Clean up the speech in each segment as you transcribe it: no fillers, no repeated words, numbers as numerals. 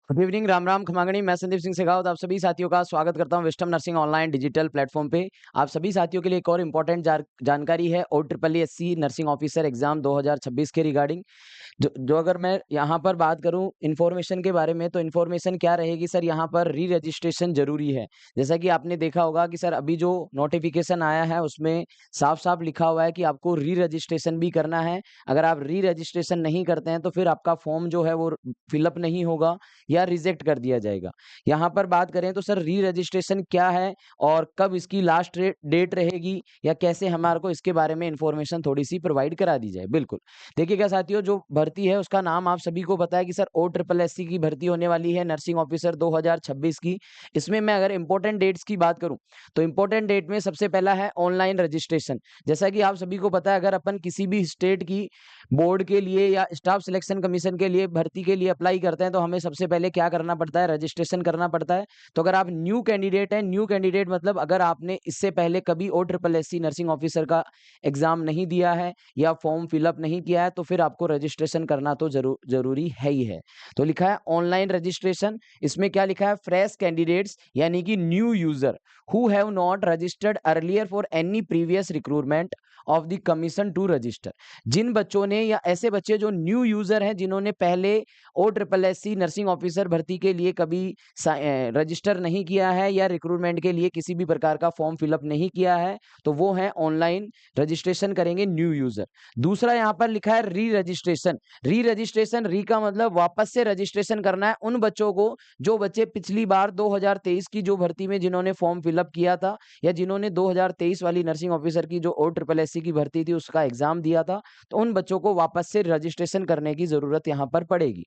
Good evening, Ram Ram खमागणी। मैं संदीप सिंह शेखावत आप सभी साथियों का स्वागत करता हूं विस्टम नर्सिंग ऑनलाइन डिजिटल प्लेटफॉर्म पे। आप सभी साथियों के लिए एक और इम्पोर्टेंट जानकारी है OEEE नर्सिंग ऑफिसर एग्जाम 2026 के रिगार्डिंग। जो अगर मैं यहाँ पर बात करूँ इन्फॉर्मेशन के बारे में, तो इन्फॉर्मेशन क्या रहेगी सर, यहाँ पर री रजिस्ट्रेशन जरूरी है। जैसा कि आपने देखा होगा कि सर अभी जो नोटिफिकेशन आया है उसमें साफ साफ लिखा हुआ है कि आपको री रजिस्ट्रेशन भी करना है। अगर आप री रजिस्ट्रेशन नहीं करते हैं तो फिर आपका फॉर्म जो है वो फिलअप नहीं होगा या रिजेक्ट कर दिया जाएगा। यहाँ पर बात करें तो सर री रजिस्ट्रेशन क्या है और कब इसकी लास्ट डेट रहेगी या कैसे हमारे को इसके बारे में इंफॉर्मेशन थोड़ी सी प्रोवाइड करा दी जाए। बिल्कुल देखिएगा साथियों, जो भर्ती है उसका नाम आप सभी को पता है कि सर OSSC की भर्ती होने वाली है नर्सिंग ऑफिसर 2026 की। इसमें मैं अगर इंपॉर्टेंट डेट्स की बात करूं तो इंपॉर्टेंट डेट में सबसे पहला है ऑनलाइन रजिस्ट्रेशन। जैसा कि आप सभी को पता है, अगर अपन किसी भी स्टेट की बोर्ड के लिए या स्टाफ सिलेक्शन कमीशन के लिए भर्ती के लिए अप्लाई करते हैं तो हमें सबसे पहले क्या करना पड़ता है, रजिस्ट्रेशन करना पड़ता है। तो अगर आप न्यू कैंडिडेट हैं, न्यू कैंडिडेट मतलब अगर आपने इससे पहले कभी OSSC नर्सिंग ऑफिसर का एग्जाम नहीं दिया है या फॉर्म फिलअप नहीं किया है तो फिर आपको रजिस्ट्रेशन करना तो जरूरी है ही है। तो लिखा है ऑनलाइन रजिस्ट्रेशन। इसमें क्या लिखा है, फ्रेश कैंडिडेट्स यानी कि new user who have not registered earlier for any previous recruitment of the commission to register. जिन बच्चों ने या ऐसे बच्चे जो न्यू यूजर हैं जिन्होंने पहले OSSC नर्सिंग ऑफिसर भर्ती के लिए कभी रजिस्टर नहीं किया है या रिक्रूटमेंट के लिए किसी भी प्रकार का फॉर्म फिलअप नहीं किया है, तो वो है ऑनलाइन रजिस्ट्रेशन करेंगे न्यू यूजर। दूसरा यहाँ पर लिखा है री रजिस्ट्रेशन। री रजिस्ट्रेशन, री का मतलब वापस से रजिस्ट्रेशन करना है उन बच्चों को जो बच्चे पिछली बार 2023 की जो भर्ती में जिन्होंने फॉर्म फिलअप किया था या जिन्होंने 2023 वाली नर्सिंग ऑफिसर की जो OSSC की भर्ती थी उसका एग्जाम दिया था, तो उन बच्चों को वापस से रजिस्ट्रेशन करने की जरूरत यहाँ पर पड़ेगी।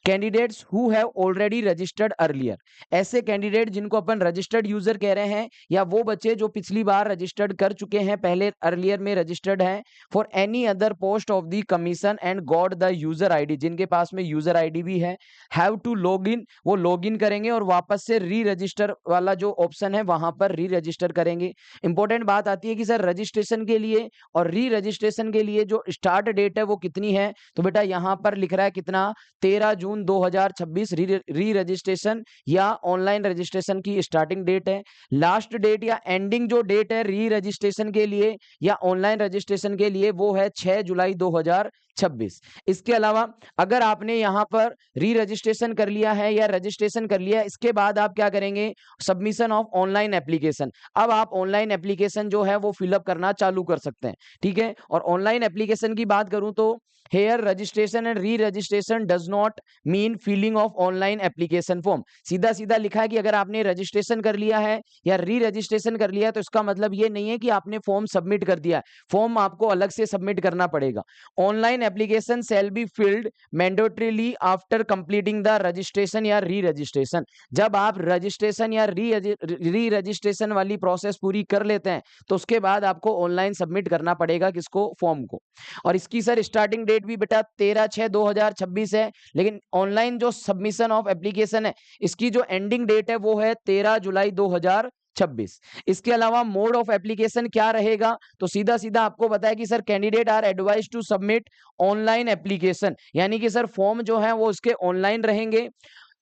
Candidates who have already registered earlier, ऐसे कैंडिडेट जिनको अपन रजिस्टर्ड यूजर कह रहे हैं या वो बच्चे जो पिछली बार रजिस्टर्ड कर चुके हैं, पहले अर्लियर में रजिस्टर्ड हैं for any other post of the commission and got the user ID, जिनके पास में यूजर आईडी भी है, हैव टू लॉग इन, वो लॉग इन करेंगे और वापस से री रजिस्टर वाला जो ऑप्शन है वहां पर री रजिस्टर करेंगे। इंपॉर्टेंट बात आती है कि सर रजिस्ट्रेशन के लिए और री रजिस्ट्रेशन के लिए जो स्टार्ट डेट है वो कितनी है, तो बेटा यहां पर लिख रहा है कितना, 13 जून 2026 री रजिस्ट्रेशन या ऑनलाइन रजिस्ट्रेशन की स्टार्टिंग डेट है। लास्ट डेट या एंडिंग जो डेट है री रजिस्ट्रेशन के लिए या ऑनलाइन रजिस्ट्रेशन के लिए वो है 6 जुलाई 2026। इसके अलावा अगर आपने यहां पर री रजिस्ट्रेशन कर लिया है या रजिस्ट्रेशन कर लिया, इसके बाद आप क्या करेंगे, सबमिशन ऑफ ऑनलाइन एप्लीकेशन। अब आप ऑनलाइन एप्लीकेशन जो है वो फिलअप करना चालू कर सकते हैं, ठीक है। और ऑनलाइन एप्लीकेशन की बात करूं तो here registration and re registration does not mean filling of online application form. सीधा सीधा लिखा है कि अगर आपने रजिस्ट्रेशन कर लिया है या री रजिस्ट्रेशन कर लिया है तो इसका मतलब ये नहीं है कि आपने फॉर्म सबमिट कर दिया है, फॉर्म आपको अलग से सबमिट करना पड़ेगा। Online application shall be filled mandatorily after completing the registration या री रजिस्ट्रेशन। जब आप रजिस्ट्रेशन या री रजिस्ट्रेशन वाली प्रोसेस पूरी कर लेते हैं तो उसके बाद आपको ऑनलाइन सबमिट करना पड़ेगा, किसको, फॉर्म को। और इसकी सर स्टार्टिंग डेट भी बेटा 13/6/2026 है, लेकिन ऑनलाइन जो सबमिशन ऑफ एप्लीकेशन है इसकी जो एंडिंग डेट है वो है 13 जुलाई 2026। इसके अलावा मोड ऑफ एप्लीकेशन क्या रहेगा, तो सीधा सीधा आपको बताया कि sir candidate are advise to submit online application, यानी कि सर फॉर्म जो है वो इसके ऑनलाइन रहेंगे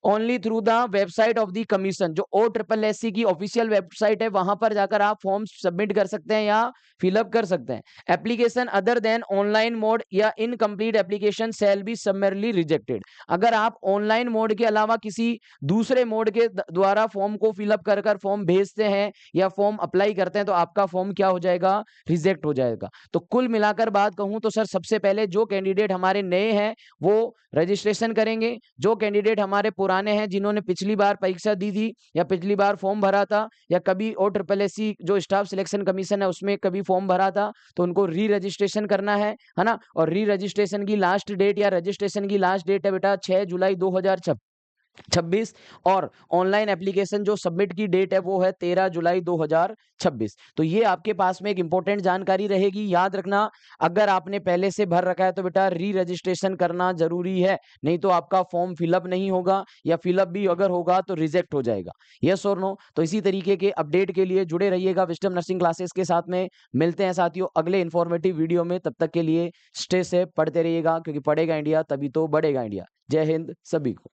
only through the website of the commission. जो OSSC की ऑफिशियल वेबसाइट है वहां पर जाकर आप फॉर्म सबमिट कर सकते हैं या फिलअप कर सकते हैं। Application other than online mode या incomplete application shall be summarily rejected. अगर आप ऑनलाइन मोड के अलावा किसी दूसरे मोड के द्वारा फॉर्म को फिलअप कर फॉर्म भेजते हैं या फॉर्म अप्लाई करते हैं तो आपका फॉर्म क्या हो जाएगा, रिजेक्ट हो जाएगा। तो कुल मिलाकर बात कहूं तो सर सबसे पहले जो कैंडिडेट हमारे नए हैं वो रजिस्ट्रेशन करेंगे, जो कैंडिडेट हमारे पुराने हैं जिन्होंने पिछली बार परीक्षा दी थी या पिछली बार फॉर्म भरा था या कभी OSSC जो स्टाफ सिलेक्शन कमीशन है उसमें कभी फॉर्म भरा था, तो उनको री रजिस्ट्रेशन करना है ना। और री रजिस्ट्रेशन की लास्ट डेट या रजिस्ट्रेशन की लास्ट डेट है बेटा 6 जुलाई 2026। और ऑनलाइन एप्लीकेशन जो सबमिट की डेट है वो है 13 जुलाई 2026। तो ये आपके पास में एक इंपॉर्टेंट जानकारी रहेगी, याद रखना। अगर आपने पहले से भर रखा है तो बेटा री रजिस्ट्रेशन करना जरूरी है, नहीं तो आपका फॉर्म फिलअप नहीं होगा या फिलअप भी अगर होगा तो रिजेक्ट हो जाएगा। यस और नो। तो इसी तरीके के अपडेट के लिए जुड़े रहिएगा विस्डम नर्सिंग क्लासेस के साथ में। मिलते हैं साथियों अगले इंफॉर्मेटिव वीडियो में, तब तक के लिए स्टे सेफ, पढ़ते रहिएगा क्योंकि पढ़ेगा इंडिया तभी तो बढ़ेगा इंडिया। जय हिंद सभी को।